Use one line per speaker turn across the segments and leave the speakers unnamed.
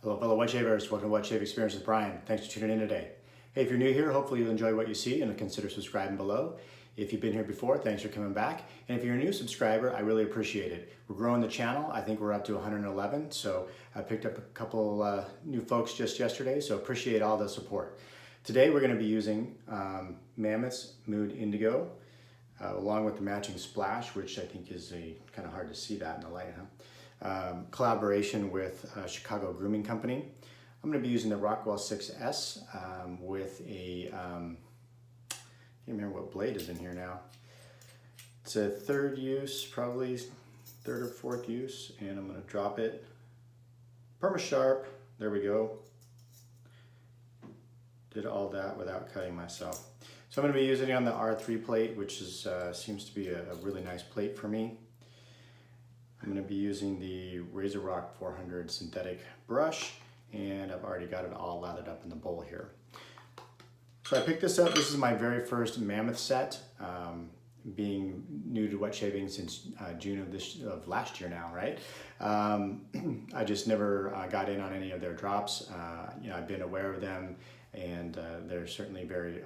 Hello fellow white shavers, welcome to White Shave Experience with Brian. Thanks for tuning in today. Hey, if you're new here, hopefully you'll enjoy what you see and consider subscribing below. If you've been here before, thanks for coming back. And if you're a new subscriber, I really appreciate it. We're growing the channel. I think we're up to 111, so I picked up a couple new folks just yesterday, so appreciate all the support. Today we're going to be using Mammoth's Mood Indigo, along with the matching splash, which I think is kind of hard to see that in the light, huh? Collaboration with Chicago Grooming Company. I'm going to be using the Rockwell 6S with a, I can't remember what blade is in here now. It's a third use, probably third or fourth use, and I'm going to drop it. Perma-sharp, there we go. Did all that without cutting myself. So I'm going to be using it on the R3 plate, which is seems to be a really nice plate for me. I'm going to be using the RazoRock 400 synthetic brush, and I've already got it all lathered up in the bowl here. So I picked this up. This is my very first Mammoth set, being new to wet shaving since June of last year now, right? I just never got in on any of their drops. I've been aware of them, and they're certainly very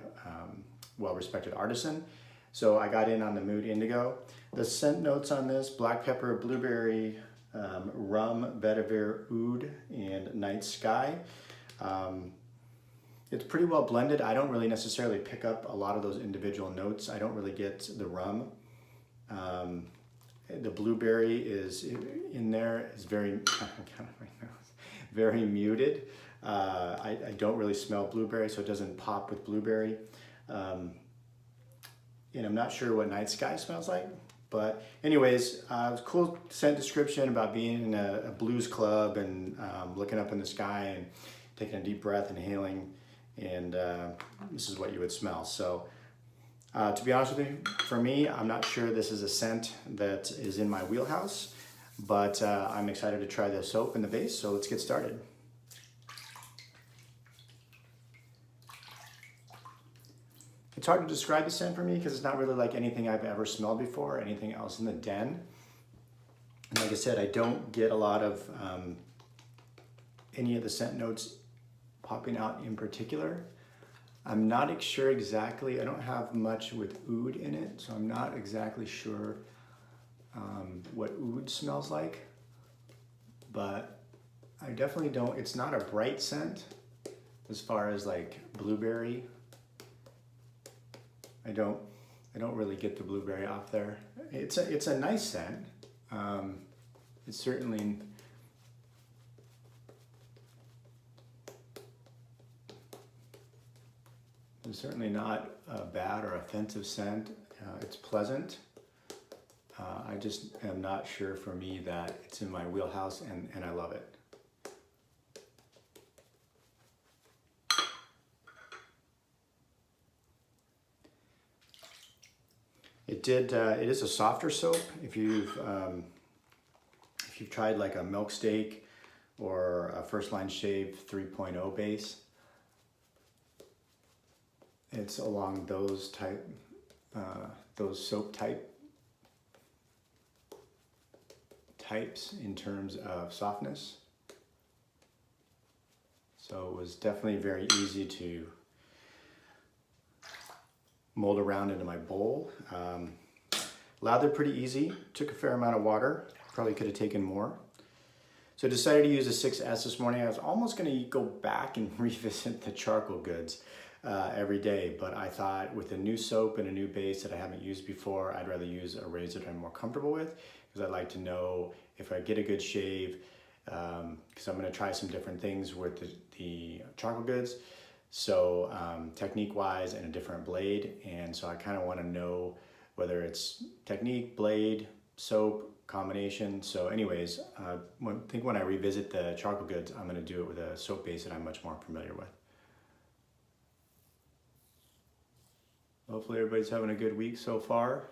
well-respected artisan. So I got in on the Mood Indigo. The scent notes on this: black pepper, blueberry, rum, vetiver, oud, and night sky. It's pretty well blended. I don't really necessarily pick up a lot of those individual notes. I don't really get the rum. The blueberry is in there. It's very, very muted. I don't really smell blueberry, so it doesn't pop with blueberry. And I'm not sure what night sky smells like, but anyways, it was a cool scent description about being in a blues club and looking up in the sky and taking a deep breath, inhaling, and this is what you would smell. So to be honest with you, for me, I'm not sure this is a scent that is in my wheelhouse, but I'm excited to try the soap and the base, so let's get started. It's hard to describe the scent for me because it's not really like anything I've ever smelled before, or anything else in the den. And like I said, I don't get a lot of any of the scent notes popping out in particular. I'm not sure exactly, I don't have much with oud in it, so I'm not exactly sure what oud smells like. But I definitely don't, it's not a bright scent as far as like blueberry. I don't really get the blueberry off there. It's a nice scent. It's certainly not a bad or offensive scent. It's pleasant. I just am not sure for me that it's in my wheelhouse, and I love it. It is a softer soap. If you've tried like a Milk Steak or a First Line Shave 3.0 base, it's along those soap types in terms of softness. So it was definitely very easy to mold around into my bowl. Lathered pretty easy, took a fair amount of water, probably could have taken more. So I decided to use a 6S this morning. I was almost gonna go back and revisit the charcoal goods every day, but I thought with a new soap and a new base that I haven't used before, I'd rather use a razor that I'm more comfortable with, because I'd like to know if I get a good shave, because I'm gonna try some different things with the charcoal goods. So technique-wise and a different blade, and so I kind of want to know whether it's technique, blade, soap, combination. So anyways, I think when I revisit the charcoal goods, I'm going to do it with a soap base that I'm much more familiar with. Hopefully everybody's having a good week so far.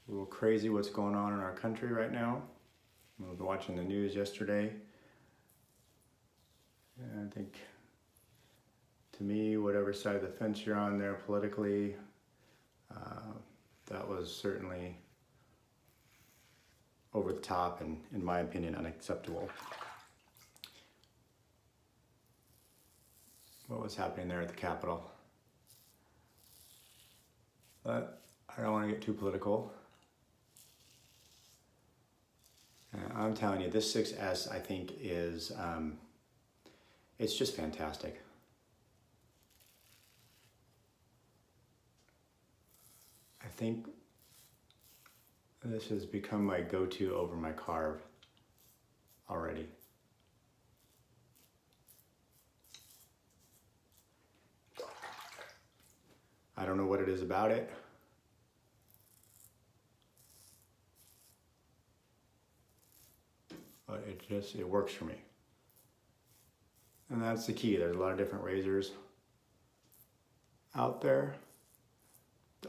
A little crazy what's going on in our country right now. I was watching the news yesterday. I think, to me, whatever side of the fence you're on there politically, that was certainly over the top and, in my opinion, unacceptable. what was happening there at the Capitol. But I don't want to get too political. I'm telling you, this 6S I think is, it's just fantastic. I think this has become my go-to over my carve already. I don't know what it is about it. But it works for me. And that's the key. There's a lot of different razors out there.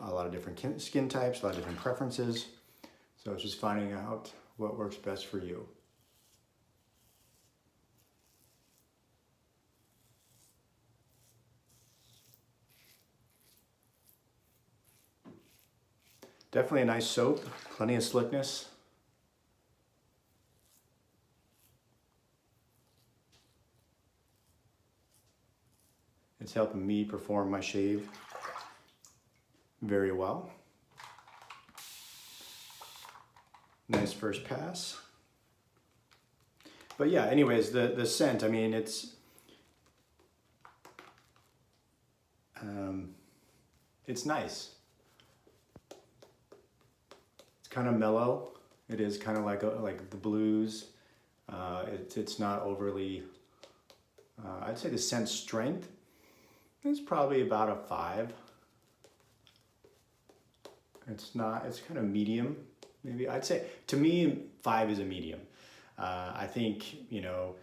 A lot of different skin types, a lot of different preferences. So it's just finding out what works best for you. Definitely a nice soap, plenty of slickness. It's helping me perform my shave very well. Nice first pass. But yeah, anyways, the scent, I mean, it's nice. It's kind of mellow. It is kind of like the blues. It's not overly, I'd say the scent strength is probably about a 5. It's kind of medium, maybe. I'd say, to me, 5 is a medium. I think, you know,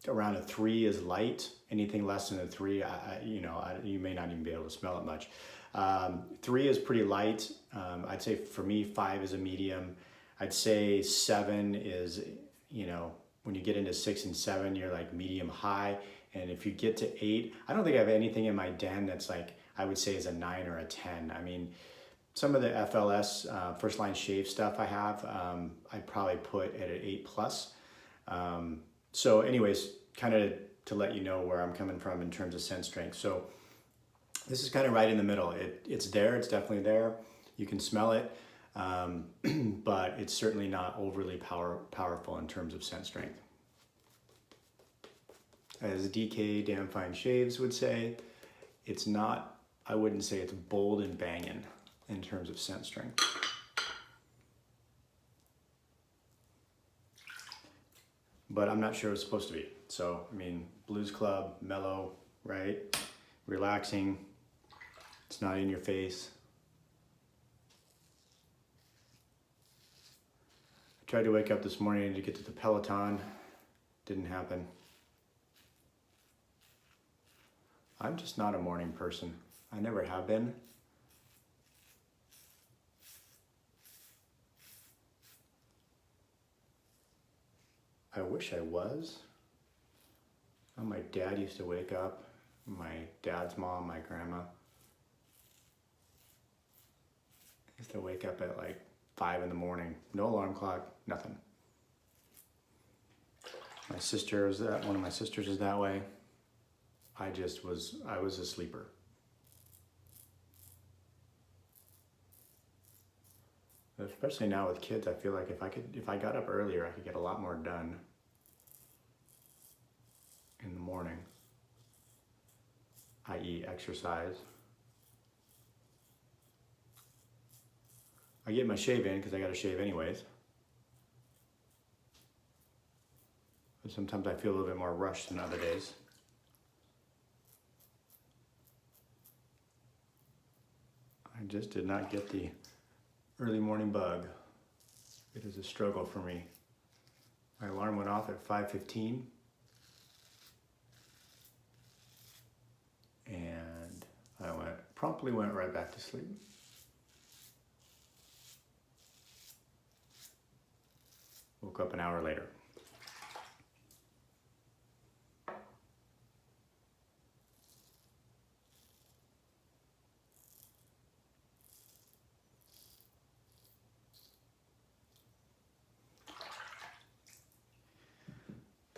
around a 3 is light. Anything less than a 3, you may not even be able to smell it much. 3 is pretty light. I'd say for me, 5 is a medium. I'd say 7 is, you know, when you get into 6 and 7, you're like medium high. And if you get to 8, I don't think I have anything in my den that's like, I would say is a 9 or a 10. I mean, some of the FLS, first line shave stuff I have, I'd probably put at an 8+. So anyways, kind of to let you know where I'm coming from in terms of scent strength. So this is kind of right in the middle. It's there, it's definitely there. You can smell it, but it's certainly not overly powerful in terms of scent strength. As DK Damnfine Shaves would say, it's not, I wouldn't say it's bold and banging in terms of scent strength. But I'm not sure it's supposed to be. So, I mean, Blues Club, mellow, right? Relaxing. It's not in your face. I tried to wake up this morning to get to the Peloton. Didn't happen. I'm just not a morning person. I never have been. I wish I was. My dad used to wake up, my dad's mom, my grandma. Used to wake up at like 5 in the morning. No alarm clock, nothing. My sister was that, one of my sisters is that way. I was a sleeper. Especially now with kids, I feel like if I got up earlier, I could get a lot more done in the morning, i.e. exercise. I get my shave in because I got to shave anyways. But sometimes I feel a little bit more rushed than other days. I just did not get the early morning bug. It is a struggle for me. My alarm went off at 5:15. And I promptly went right back to sleep. Woke up an hour later.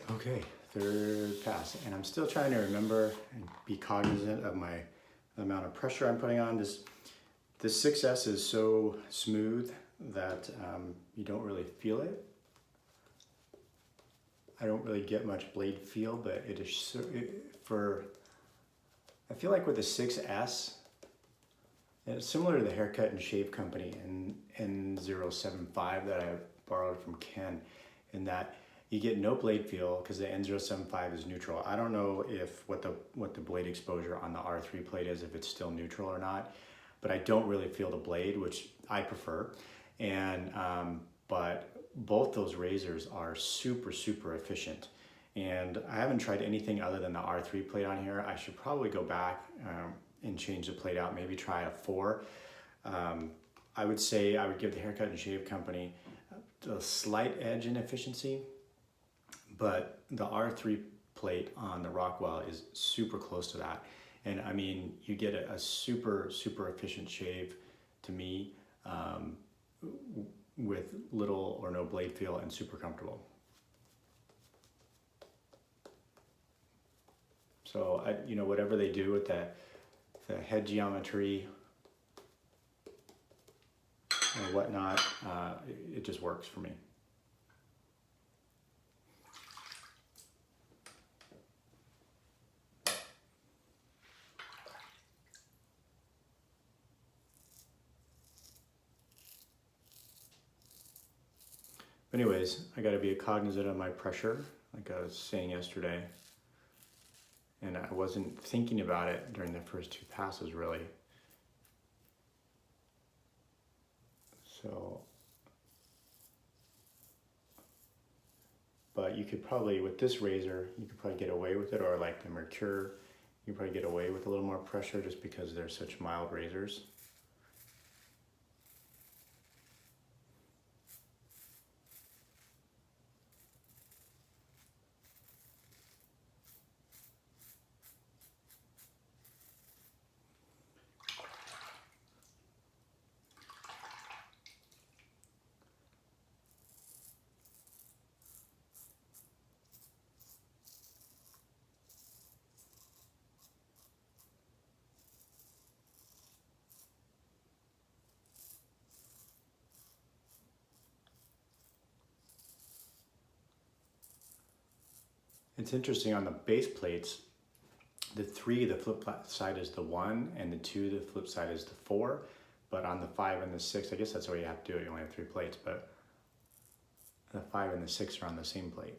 Okay, third pass, and I'm still trying to remember and be cognizant of my amount of pressure I'm putting on. This 6S is so smooth that you don't really feel it. I don't really get much blade feel, but it is so, I feel like with the 6S, it's similar to the haircut and shave company in N075 that I borrowed from Ken, in that you get no blade feel because the N075 is neutral. I don't know if what the blade exposure on the R3 plate is, if it's still neutral or not, but I don't really feel the blade, which I prefer. And but both those razors are super, super efficient. And I haven't tried anything other than the R3 plate on here. I should probably go back and change the plate out, maybe try a 4. I would say I would give the Haircut and Shave Company a slight edge in efficiency, but the R3 plate on the Rockwell is super close to that. And I mean, you get a super, super efficient shave to me, with little or no blade feel and super comfortable. So whatever they do with the head geometry or whatnot, it just works for me. Anyways, I got to be cognizant of my pressure, like I was saying yesterday. And I wasn't thinking about it during the first 2 passes, really. So, but you could probably, with this razor, you could probably get away with it, or like the Mercure, you probably get away with a little more pressure just because they're such mild razors. It's interesting on the base plates, the 3, the flip side is the 1, and the 2, the flip side is the 4. But on the 5 and the 6, I guess that's the way you have to do it. You only have 3 plates, but the 5 and the 6 are on the same plate.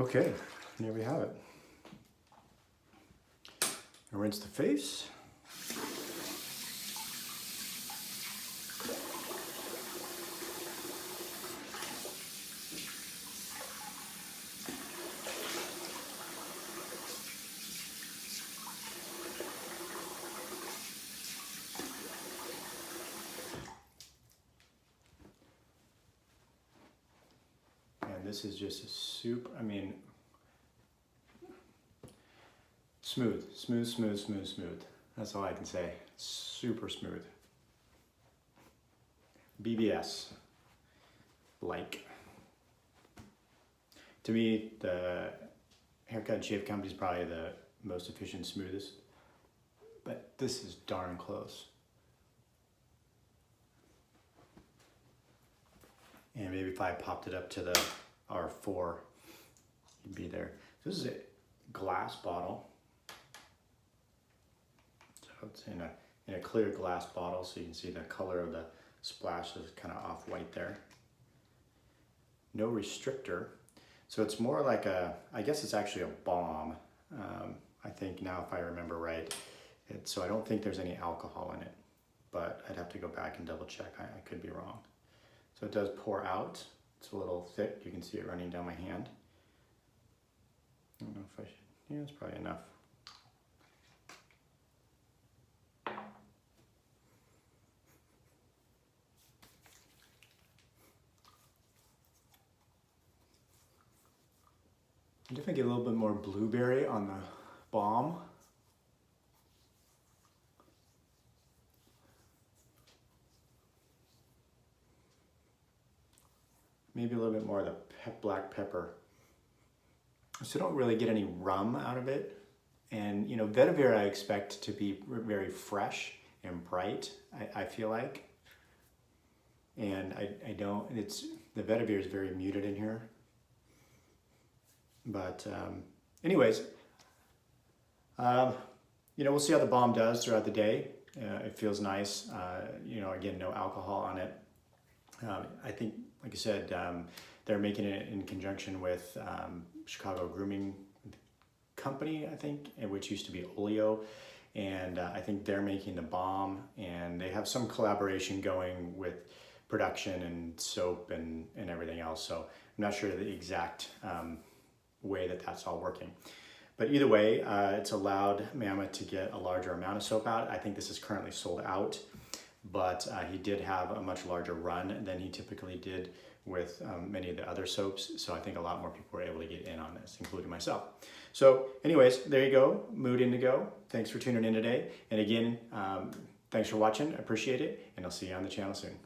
Okay, there we have it. I rinse the face. This is just a soup. I mean, smooth. That's all I can say. Super smooth. BBS. Like. To me, the Haircut and Shave Company is probably the most efficient, smoothest. But this is darn close. And maybe if I popped it up to the R4, you'd be there. This is a glass bottle. So it's in a clear glass bottle, so you can see the color of the splash is kind of off-white there. No restrictor. So it's more like I guess it's actually a balm. I think now, if I remember right. So I don't think there's any alcohol in it, but I'd have to go back and double check. I could be wrong. So it does pour out. It's a little thick. You can see it running down my hand. I don't know if I should, yeah, it's probably enough. I definitely get a little bit more blueberry on the balm. Maybe a little bit more of the black pepper. So I don't really get any rum out of it. And you know, vetiver I expect to be very fresh and bright, I feel like. And I don't, the vetiver is very muted in here. But anyways, you know, we'll see how the balm does throughout the day. It feels nice. You know, again, no alcohol on it. I think, like I said, they're making it in conjunction with Chicago Grooming Company, I think, which used to be Oleo. And I think they're making the balm, and they have some collaboration going with production and soap and everything else. So I'm not sure the exact way that that's all working. But either way, it's allowed Mammoth to get a larger amount of soap out. I think this is currently sold out, but he did have a much larger run than he typically did with many of the other soaps. So I think a lot more people were able to get in on this, including myself. So anyways, there you go, Mood Indigo. Thanks for tuning in today. And again, thanks for watching, I appreciate it, and I'll see you on the channel soon.